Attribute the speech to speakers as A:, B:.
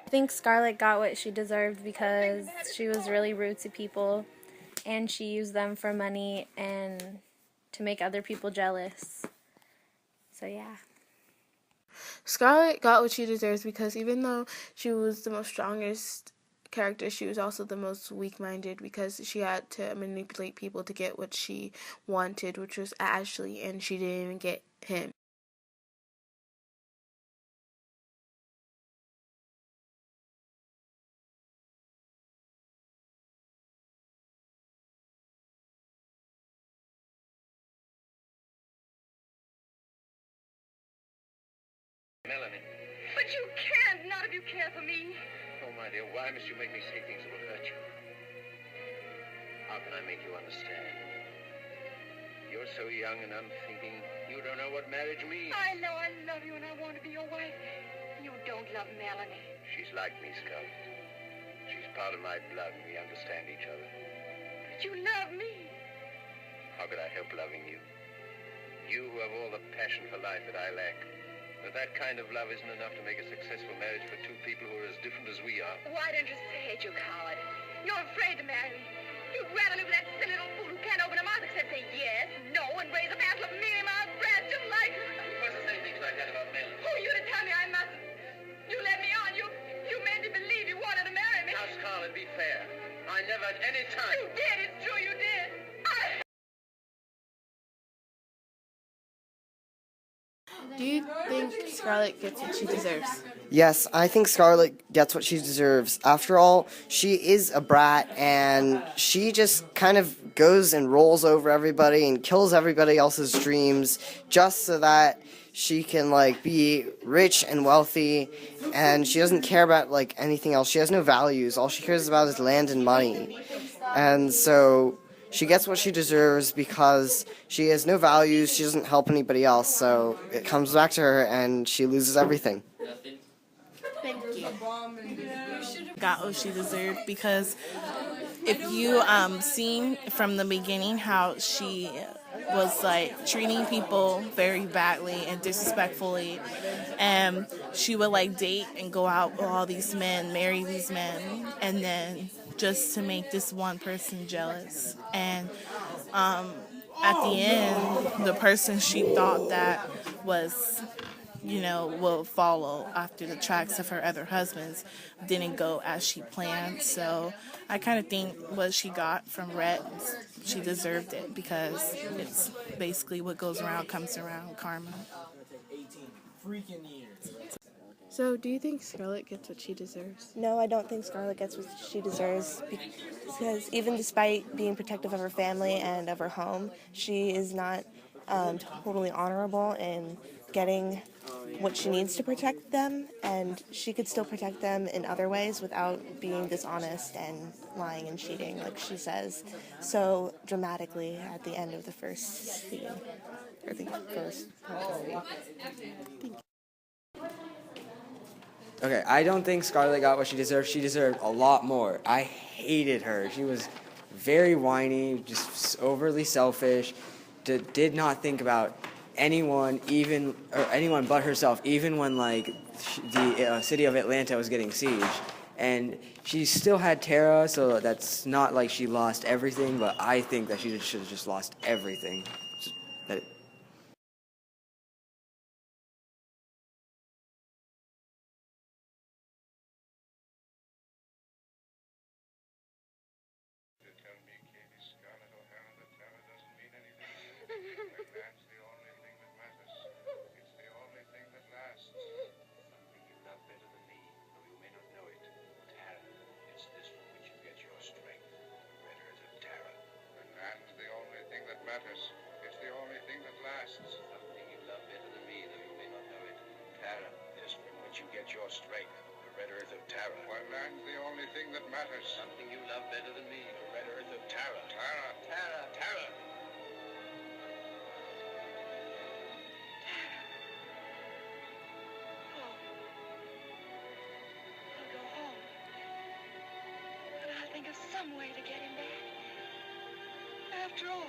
A: I think Scarlett got what she deserved because she was really rude to people and she used them for money and to make other people jealous. So yeah.
B: Scarlett got what she deserves because even though she was the most strongest character, she was also the most weak-minded because she had to manipulate people to get what she wanted, which was Ashley, and she didn't even get him.
C: Melanie.
D: But you can't, not if you care for me.
C: Oh, my dear, why must you make me say things that will hurt you? How can I make you understand? You're so young and unthinking. You don't know what marriage means.
D: I know I love you and I want to be your wife. You don't love Melanie.
C: She's like me, Scarlett. She's part of my blood and we understand each other.
D: But you love me.
C: How could I help loving you? You who have all the passion for life that I lack. But that kind of love isn't enough to make a successful marriage for two people who are as different as we are.
D: Why don't you say it, you coward? You're afraid to marry me. You'd rather live with that silly little fool who can't open her mouth except say yes, no, and raise a passel of mealy-mouthed brats just like her.
C: You mustn't say things like that about Melanie.
D: Who are you to tell me I mustn't? You led me on. You made me believe you wanted to marry me.
C: Now, Scarlett, be fair. I never at any time...
D: You did. It's true you did.
B: Do you think Scarlett gets what she deserves?
E: Yes, I think Scarlett gets what she deserves. After all, she is a brat, and she just kind of goes and rolls over everybody and kills everybody else's dreams just so that she can, like, be rich and wealthy, and she doesn't care about, like, anything else. She has no values. All she cares about is land and money. And so she gets what she deserves because she has no values, she doesn't help anybody else, so it comes back to her and she loses everything.
B: Thank you. Got what she deserved because if you seen from the beginning how she was like treating people very badly and disrespectfully, and she would like date and go out with all these men, marry these men, and then just to make this one person jealous. And at the end, the person she thought that was, will follow after the tracks of her other husbands didn't go as she planned. So I kind of think what she got from Rhett, she deserved it because it's basically what goes around comes around, karma. So, do you think Scarlett gets what she deserves?
F: No, I don't think Scarlett gets what she deserves because even despite being protective of her family and of her home, she is not totally honorable in getting what she needs to protect them, and she could still protect them in other ways without being dishonest and lying and cheating like she says so dramatically at the end of the first scene, or the first movie.
G: Okay, I don't think Scarlett got what she deserved. She deserved a lot more. I hated her. She was very whiny, just overly selfish, did not think about anyone but herself, even when like the city of Atlanta was getting sieged. And she still had Tara, so that's not like she lost everything, but I think that she should have just lost everything.
C: It's the only thing that lasts. Something you love better than me, though you may not know it. Tara is from which you get your strength. The red earth of Tara. Well, land's the only thing that matters. Something you love better than me. The red earth of Tara. Tara. Tara. Tara.
D: I'll go home. And I'll think of some way to get him back. After all,